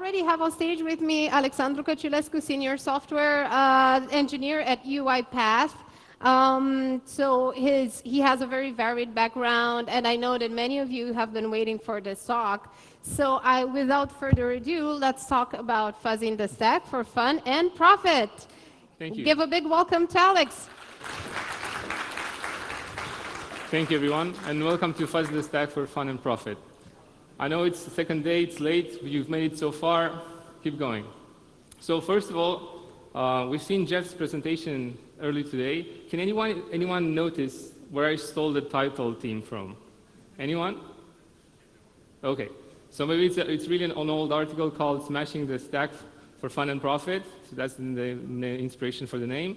already have on stage with me Alexandru Căciulescu, Senior Software Engineer at UiPath. He has a very varied background, and I know that many of you have been waiting for this talk. So without further ado, let's talk about fuzzing the stack for fun and profit. Thank you. Give a big welcome to Alex. Thank you, everyone, and welcome to Fuzz the Stack for Fun and Profit. I know it's the second day, it's late, but you've made it so far. Keep going. So first of all, we've seen Jeff's presentation early today. Can anyone notice where I stole the title theme from? Anyone? Okay. So maybe it's really an old article called Smashing the Stack for Fun and Profit. So that's the inspiration for the name.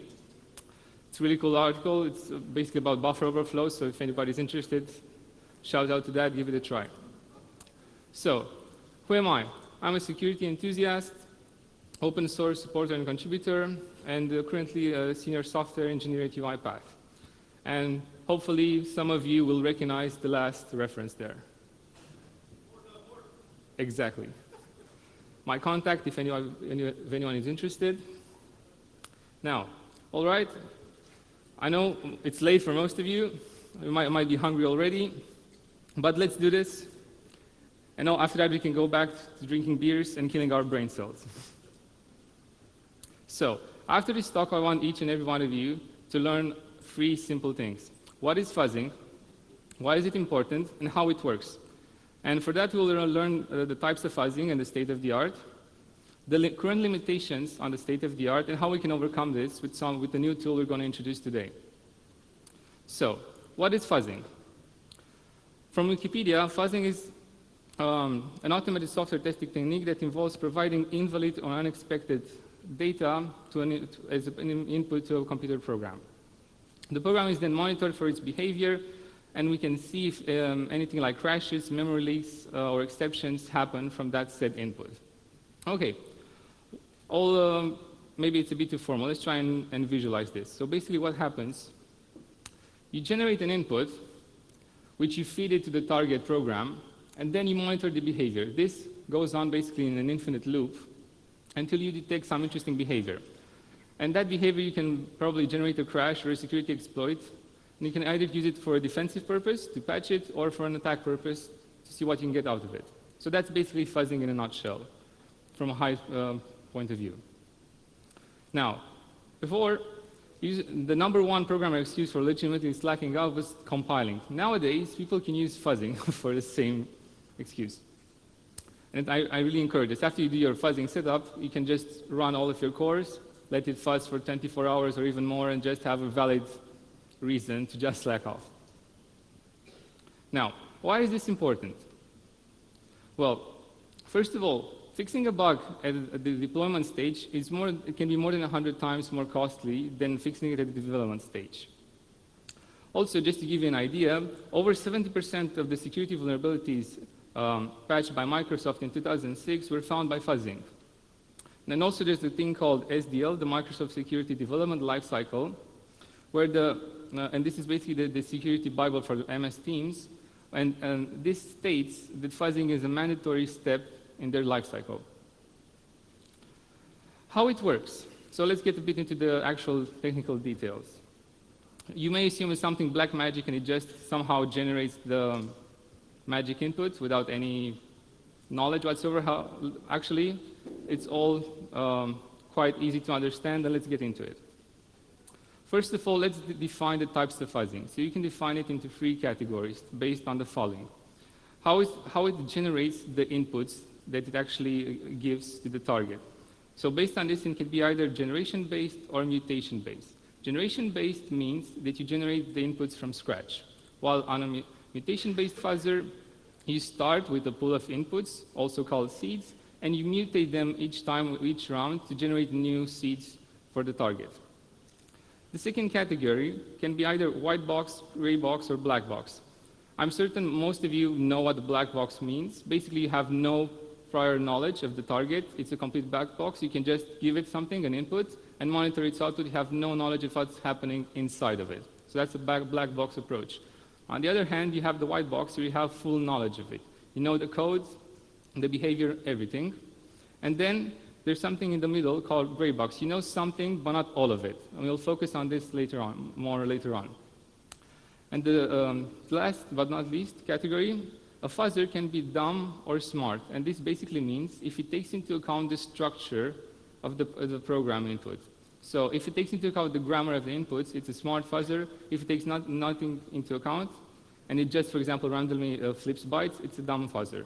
It's a really cool article. It's basically about buffer overflow. So if anybody's interested, shout out to that, give it a try. So, who am I? I'm a security enthusiast, open source supporter and contributor, and currently a senior software engineer at UiPath. And hopefully some of you will recognize the last reference there. Exactly. My contact, if anyone is interested. Now, all right, I know it's late for most of you. You might be hungry already, but let's do this. And after that, we can go back to drinking beers and killing our brain cells. So, after this talk, I want each and every one of you to learn 3 simple things. What is fuzzing? Why is it important? And how it works? And for that, we'll learn the types of fuzzing and the state of the art, the current limitations on the state of the art, and how we can overcome this with the new tool we're going to introduce today. So, what is fuzzing? From Wikipedia, fuzzing is an automated software testing technique that involves providing invalid or unexpected data as an input to a computer program. The program is then monitored for its behavior, and we can see if anything like crashes, memory leaks, or exceptions happen from that said input. Okay, maybe it's a bit too formal. Let's try and visualize this. So basically what happens, you generate an input, which you feed it to the target program, and then you monitor the behavior. This goes on basically in an infinite loop until you detect some interesting behavior. And that behavior, you can probably generate a crash or a security exploit, and you can either use it for a defensive purpose, to patch it, or for an attack purpose, to see what you can get out of it. So that's basically fuzzing in a nutshell, from a high point of view. Now, before, the #1 programmer excuse for legitimately slacking out was compiling. Nowadays, people can use fuzzing for the same excuse. And I really encourage this. After you do your fuzzing setup, you can just run all of your cores, let it fuzz for 24 hours or even more, and just have a valid reason to just slack off. Now, why is this important? Well, first of all, fixing a bug at the deployment stage it can be more than 100 times more costly than fixing it at the development stage. Also, just to give you an idea, over 70% of the security vulnerabilities patched by Microsoft in 2006 were found by fuzzing. And also there's a thing called SDL, the Microsoft Security Development Lifecycle, where and this is basically the security Bible for the MS teams, and this states that fuzzing is a mandatory step in their lifecycle. How it works. So let's get a bit into the actual technical details. You may assume it's something black magic and it just somehow generates the magic inputs without any knowledge whatsoever. Actually, it's all quite easy to understand, and let's get into it. First of all, let's define the types of fuzzing. So you can define it into 3 categories based on the following. How it generates the inputs that it actually gives to the target. So based on this, it can be either generation-based or mutation-based. Generation-based means that you generate the inputs from scratch, while on a mutation-based fuzzer, you start with a pool of inputs, also called seeds, and you mutate them each round to generate new seeds for the target. The second category can be either white box, gray box, or black box. I'm certain most of you know what the black box means. Basically, you have no prior knowledge of the target. It's a complete black box. You can just give it something, an input, and monitor its output. You have no knowledge of what's happening inside of it. So that's a black box approach. On the other hand, you have the white box where you have full knowledge of it. You know the code, the behavior, everything. And then there's something in the middle called gray box. You know something, but not all of it. And we'll focus on this later on, more later on. And the last but not least category, a fuzzer can be dumb or smart. And this basically means if it takes into account the structure of the program input. So if it takes into account the grammar of the inputs, it's a smart fuzzer. If it takes nothing into account, and it just, for example, randomly flips bytes, it's a dumb fuzzer.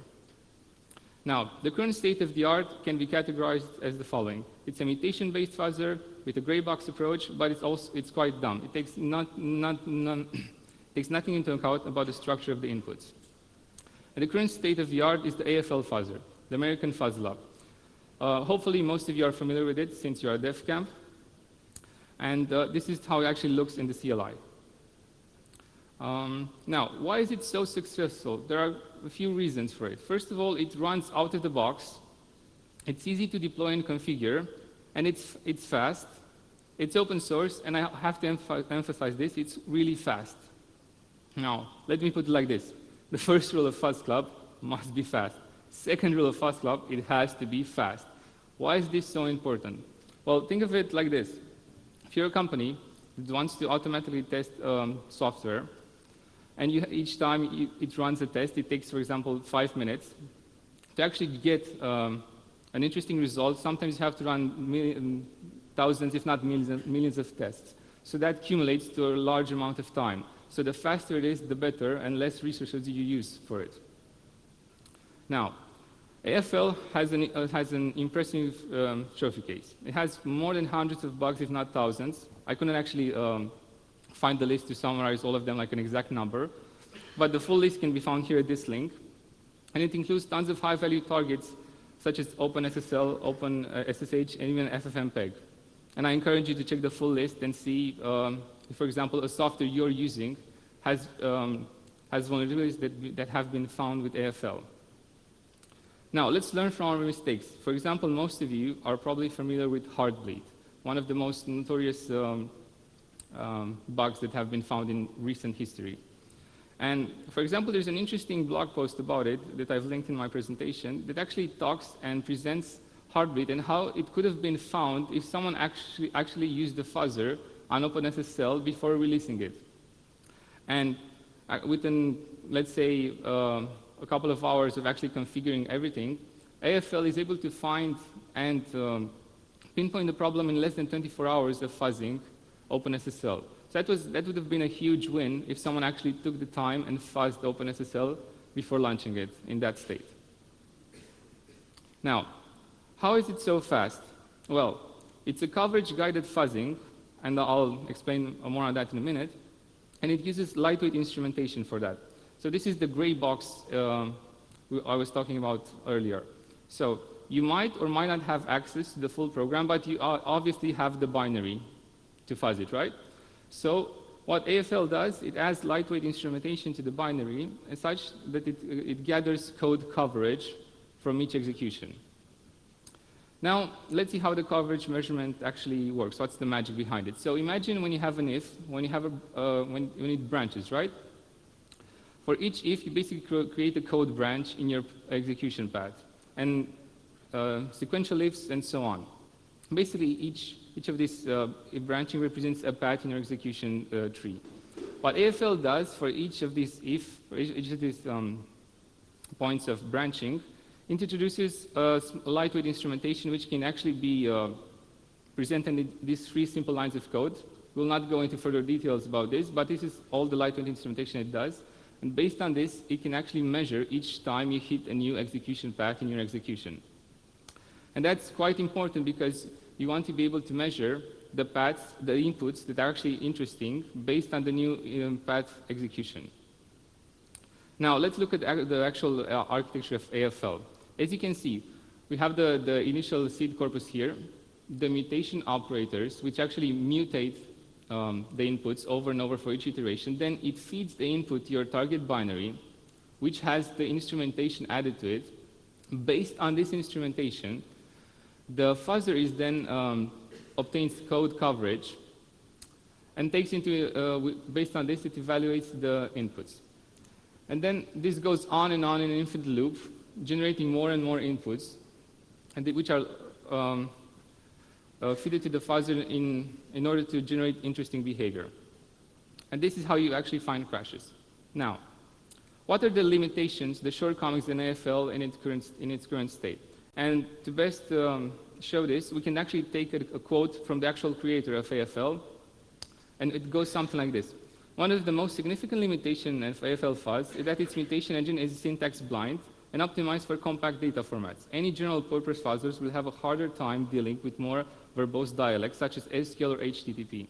Now, the current state of the art can be categorized as the following. It's a mutation-based fuzzer with a gray box approach, but it's quite dumb. It takes, takes nothing into account about the structure of the inputs. And the current state of the art is the AFL fuzzer, the American Fuzz Lab. Hopefully, most of you are familiar with it since you're at DefCamp. And this is how it actually looks in the CLI. Now, why is it so successful? There are a few reasons for it. First of all, it runs out of the box. It's easy to deploy and configure, and it's fast. It's open source, and I have to emphasize this, it's really fast. Now, let me put it like this. The first rule of Fuzz Club must be fast. Second rule of Fuzz Club, it has to be fast. Why is this so important? Well, think of it like this. If you're a company that wants to automatically test software, and each time it runs a test, it takes, for example, 5 minutes. To actually get an interesting result, sometimes you have to run thousands, if not millions of tests. So that accumulates to a large amount of time. So the faster it is, the better, and less resources you use for it. Now, AFL has an impressive trophy case. It has more than hundreds of bugs, if not thousands. I couldn't actually find the list to summarize all of them like an exact number, but the full list can be found here at this link. And it includes tons of high-value targets, such as OpenSSL, OpenSSH, and even FFmpeg. And I encourage you to check the full list and see if, for example, a software you're using has vulnerabilities that have been found with AFL. Now, let's learn from our mistakes. For example, most of you are probably familiar with Heartbleed, one of the most notorious bugs that have been found in recent history. And, for example, there's an interesting blog post about it that I've linked in my presentation that actually talks and presents Heartbleed and how it could have been found if someone actually used the fuzzer on OpenSSL before releasing it. And within, let's say, a couple of hours of actually configuring everything, AFL is able to find and pinpoint the problem in less than 24 hours of fuzzing OpenSSL. So that would have been a huge win if someone actually took the time and fuzzed OpenSSL before launching it in that state. Now, how is it so fast? Well, it's a coverage-guided fuzzing, and I'll explain more on that in a minute, and it uses lightweight instrumentation for that. So this is the gray box I was talking about earlier. So you might or might not have access to the full program, but you obviously have the binary to fuzz it, right? So what AFL does, it adds lightweight instrumentation to the binary such that it gathers code coverage from each execution. Now, let's see how the coverage measurement actually works. What's the magic behind it? So imagine when you have an if, when it branches, right? For each if, you basically create a code branch in your execution path, and sequential ifs and so on. Basically, each of these branching represents a path in your execution tree. What AFL does for each of these points of branching, introduces a lightweight instrumentation which can actually be presented in these 3 simple lines of code. We'll not go into further details about this, but this is all the lightweight instrumentation it does. And based on this, it can actually measure each time you hit a new execution path in your execution. And that's quite important because you want to be able to measure the paths, the inputs that are actually interesting based on the new path execution. Now, let's look at the actual architecture of AFL. As you can see, we have the initial seed corpus here, the mutation operators, which actually mutate the inputs over and over for each iteration. Then it feeds the input to your target binary, which has the instrumentation added to it. Based on this instrumentation, the fuzzer is then obtains code coverage and takes into, based on this, it evaluates the inputs. And then this goes on in an infinite loop, generating more and more inputs and which are fed to the fuzzer in order to generate interesting behavior. And this is how you actually find crashes. Now, what are the limitations, the shortcomings in AFL in its current state? And to best show this, we can actually take a quote from the actual creator of AFL, and it goes something like this. One of the most significant limitations of AFL fuzz is that its mutation engine is syntax blind and optimized for compact data formats. Any general-purpose fuzzers will have a harder time dealing with more verbose dialects, such as SQL or HTTP.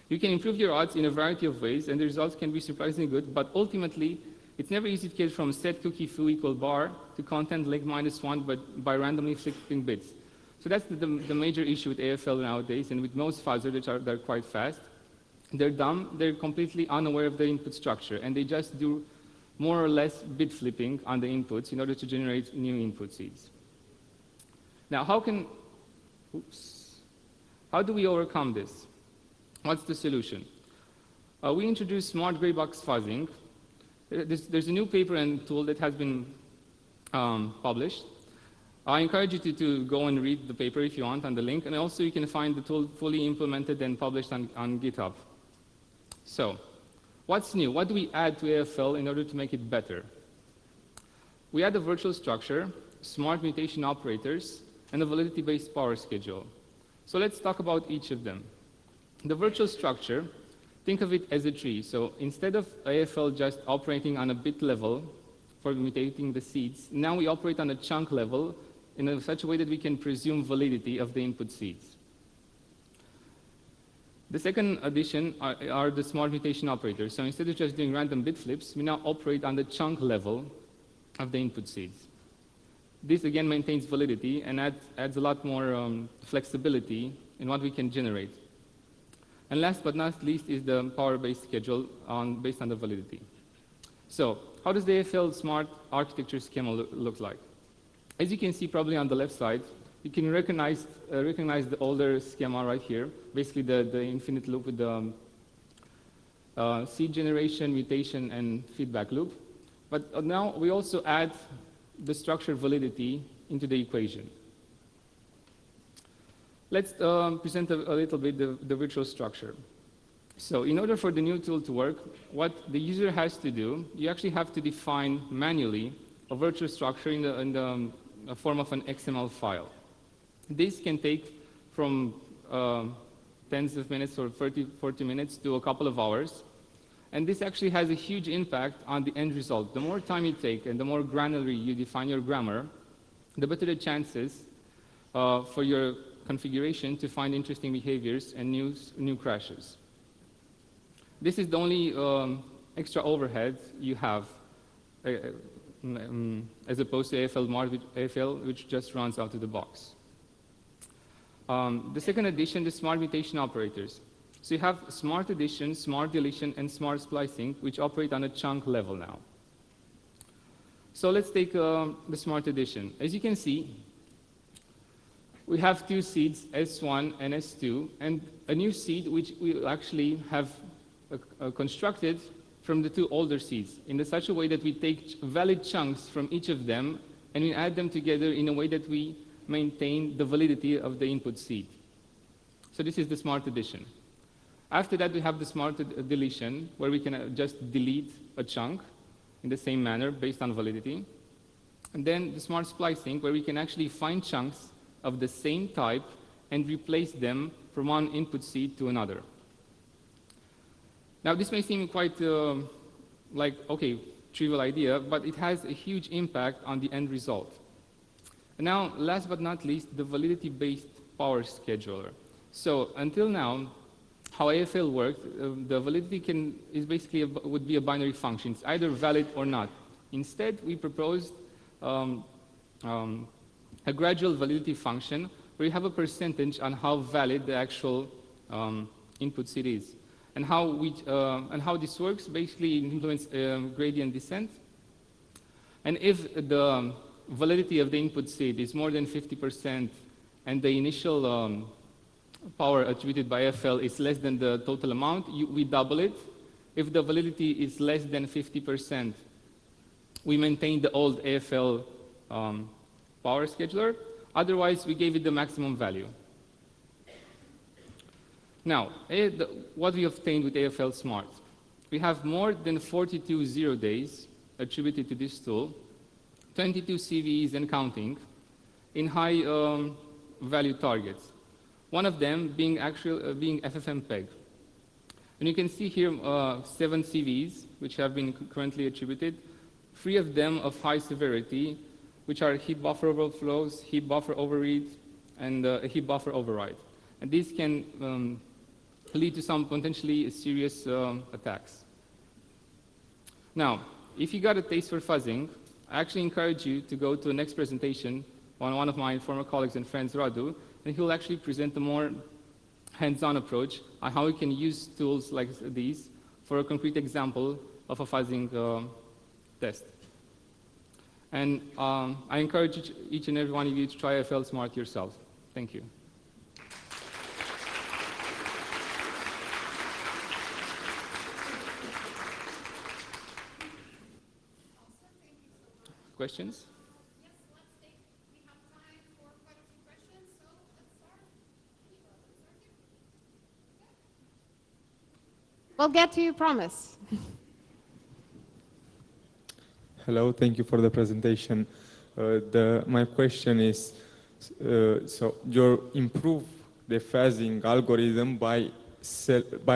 You can improve your odds in a variety of ways, and the results can be surprisingly good, but ultimately, it's never easy to get from set cookie foo equal bar to content link -1 but by randomly flipping bits. So that's the major issue with AFL nowadays, and with most fuzzers they're quite fast. They're dumb, they're completely unaware of the input structure, and they just do more or less bit flipping on the inputs in order to generate new input seeds. Now, how do we overcome this? What's the solution? We introduced smart gray box fuzzing. There's a new paper and tool that has been published. I encourage you to go and read the paper if you want on the link, and also you can find the tool fully implemented and published on GitHub. So, what's new? What do we add to AFL in order to make it better? We add a virtual structure, smart mutation operators, and a validity-based power schedule. So let's talk about each of them. The virtual structure, think of it as a tree. So instead of AFL just operating on a bit level for mutating the seeds, now we operate on a chunk level in such a way that we can presume validity of the input seeds. The second addition are the smart mutation operators. So instead of just doing random bit flips, we now operate on the chunk level of the input seeds. This again maintains validity and adds a lot more flexibility in what we can generate. And last but not least is the power-based schedule based on the validity. So how does the AFL smart architecture schema look like? As you can see probably on the left side, you can recognize the older schema right here, basically the infinite loop with the seed generation, mutation, and feedback loop. But now we also add the structure validity into the equation. Let's present a little bit the virtual structure. So in order for the new tool to work, what the user has to do, you actually have to define manually a virtual structure in the form of an XML file. This can take from tens of minutes or 40 minutes to a couple of hours. And this actually has a huge impact on the end result. The more time you take and the more granularly you define your grammar, the better the chances for your configuration to find interesting behaviors and new crashes. This is the only extra overhead you have as opposed to AFL, which just runs out of the box. The second addition, the smart mutation operators. So you have smart addition, smart deletion, and smart splicing, which operate on a chunk level now. So let's take the smart addition. As you can see, we have two seeds, S1 and S2, and a new seed which we actually have constructed from the two older seeds in such a way that we take valid chunks from each of them and we add them together in a way that we maintain the validity of the input seed. So this is the smart addition. After that, we have the smart deletion, where we can just delete a chunk in the same manner based on validity. And then the smart splicing, where we can actually find chunks of the same type and replace them from one input seed to another. Now, this may seem quite like, okay, trivial idea, but it has a huge impact on the end result. And now, last but not least, the validity-based power scheduler. So until now, how AFL worked, the validity would be a binary function. It's either valid or not. Instead, we proposed a gradual validity function where you have a percentage on how valid the actual input seed is. And how this works, basically it implements gradient descent. And if the validity of the input seed is more than 50% and the initial power attributed by AFL is less than the total amount, we double it. If the validity is less than 50%, we maintain the old AFL power scheduler. Otherwise, we gave it the maximum value. Now, what we obtained with AFL Smart. We have more than 42 zero days attributed to this tool, 22 CVEs and counting, in high value targets. One of them being FFmpeg. And you can see here 7 CVs, which have been currently attributed, 3 of them of high severity, which are heap buffer overflows, heap buffer overread, and a heap buffer override. And these can lead to some potentially serious attacks. Now, if you got a taste for fuzzing, I actually encourage you to go to the next presentation on one of my former colleagues and friends, Radu, and he'll actually present a more hands-on approach on how we can use tools like these for a concrete example of a fuzzing test. And I encourage each and every one of you to try FL Smart yourself. Thank you. Questions? Yes, we have time for quite a few questions, so let's start. We'll get to you, promise. Hello, thank you for the presentation. My question is, so you improve the phasing algorithm by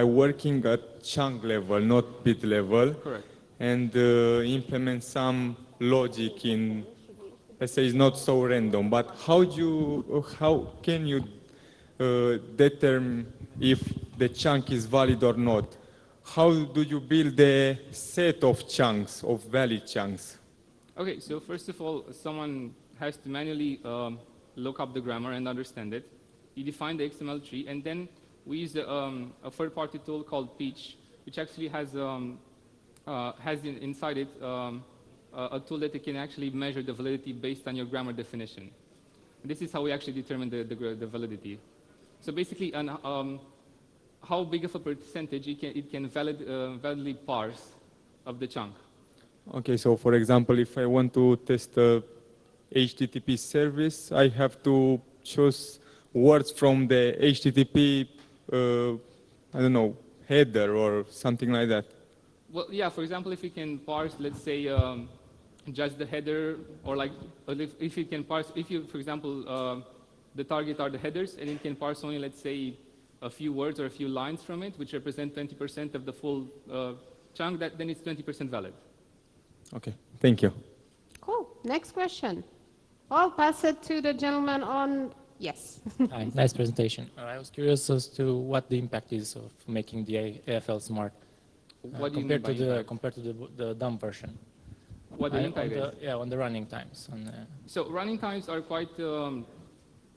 working at chunk level, not bit level. Correct. And implement some logic in, let's say it's not so random, but how can you determine if the chunk is valid or not? How do you build a set of chunks, of valid chunks? Okay, so first of all, someone has to manually look up the grammar and understand it. You define the XML tree, and then we use a third-party tool called Peach, which actually has inside it a tool that can actually measure the validity based on your grammar definition. And this is how we actually determine the validity. So basically, how big of a percentage it can validly parse of the chunk. Okay, so for example, if I want to test a HTTP service, I have to choose words from the HTTP, I don't know, header or something like that. Well, yeah, for example, if you can parse, let's say, just the header, or like, if you can parse, if you, for example, the target are the headers, and it can parse only, let's say, a few words or a few lines from it, which represent 20% of the full chunk, then it's 20% valid. Okay, thank you. Cool. Next question. I'll pass it to the gentleman on, yes. Hi, nice presentation. I was curious as to what the impact is of making the AFL Smart What do you mean by impact? compared to the dumb version. What the impact is? Yeah, on the running times. So running times are quite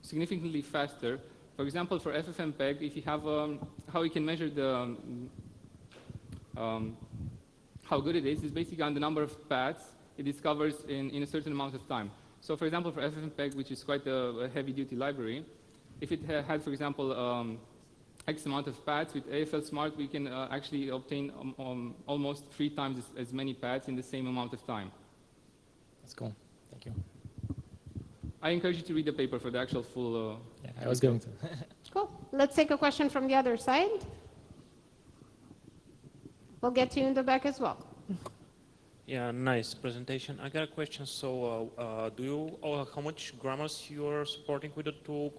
significantly faster. For example, for FFmpeg, if you have how you can measure the how good it is basically on the number of paths it discovers in a certain amount of time. So for example, for FFmpeg, which is quite a heavy-duty library, if it had, for example, X amount of paths, with AFL Smart, we can actually obtain almost 3 times as many paths in the same amount of time. That's cool. Thank you. I encourage you to read the paper for the actual full... Yeah, I was going to. Cool. Let's take a question from the other side. We'll get to you in the back as well. Yeah, nice presentation. I got a question. So, how much grammars you are supporting with the tool?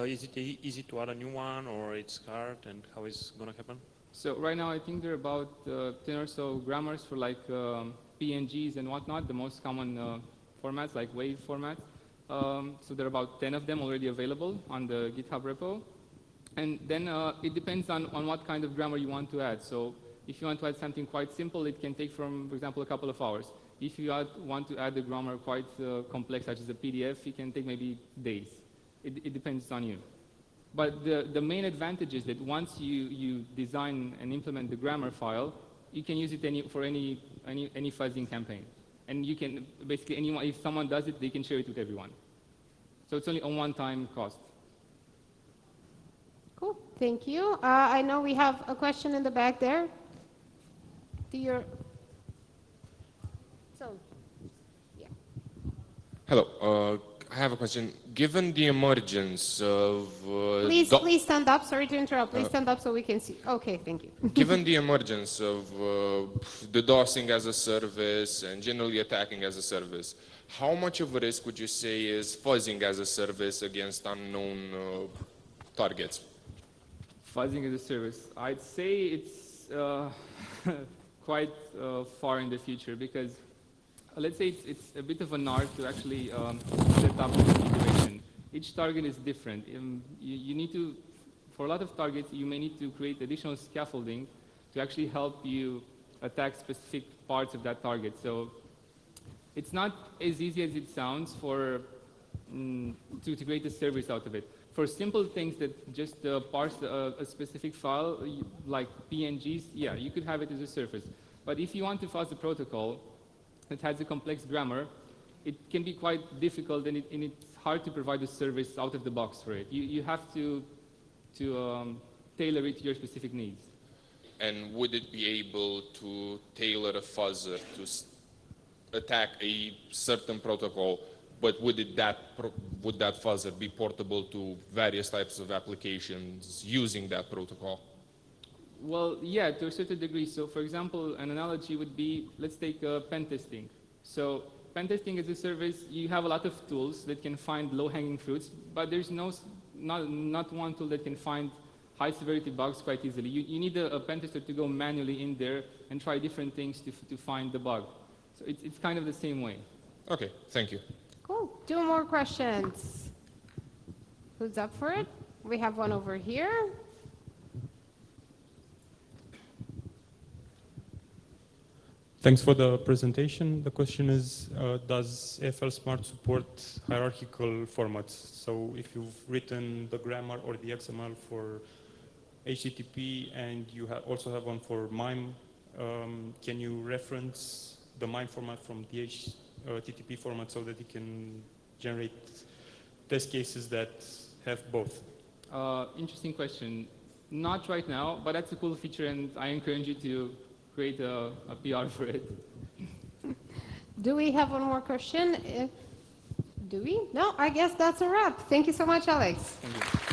Is it easy to add a new one, or it's hard? And how is it going to happen? So right now, I think there are about 10 or so grammars for like PNGs and whatnot, the most common formats like WAV format. So there are about 10 of them already available on the GitHub repo. And then it depends on what kind of grammar you want to add. So if you want to add something quite simple, it can take from, for example, a couple of hours. If you want to add a grammar quite complex, such as a PDF, it can take maybe days. It depends on you. But the main advantage is that once you design and implement the grammar file, you can use it for any fuzzing campaign. And you can, basically, if someone does it, they can share it with everyone. So it's only a one-time cost. Cool. Thank you. I know we have a question in the back there. Hello, I have a question. Given the emergence of Please stand up. Sorry to interrupt. Please stand up so we can see. Okay, thank you. given the emergence of the DOSing as a service and generally attacking as a service, how much of a risk would you say is fuzzing as a service against unknown targets? Fuzzing as a service. I'd say it's quite far in the future because let's say it's a bit of an art to actually set up the configuration. Each target is different. You need to, for a lot of targets, you may need to create additional scaffolding to actually help you attack specific parts of that target. So it's not as easy as it sounds for to create a service out of it. For simple things that just parse a specific file, like PNGs, yeah, you could have it as a service. But if you want to fuzz a protocol that has a complex grammar, it can be quite difficult and it's hard to provide a service out of the box for it. You have to tailor it to your specific needs. And would it be able to tailor a fuzzer to attack a certain protocol, but would that fuzzer be portable to various types of applications using that protocol? Well, yeah, to a certain degree. So, for example, an analogy would be, let's take pen testing. So, pen testing as a service, you have a lot of tools that can find low-hanging fruits, but there's not one tool that can find high-severity bugs quite easily. You need a pen tester to go manually in there and try different things to find the bug. So, it's kind of the same way. Okay, thank you. Cool. 2 more questions. Who's up for it? We have one over here. Thanks for the presentation. The question is, does AFL Smart support hierarchical formats? So if you've written the grammar or the XML for HTTP and you also have one for MIME, can you reference the MIME format from the HTTP format so that you can generate test cases that have both? Interesting question. Not right now, but that's a cool feature and I encourage you to create a PR for it. Do we have one more question? Do we? No, I guess that's a wrap. Thank you so much, Alex. Thank you.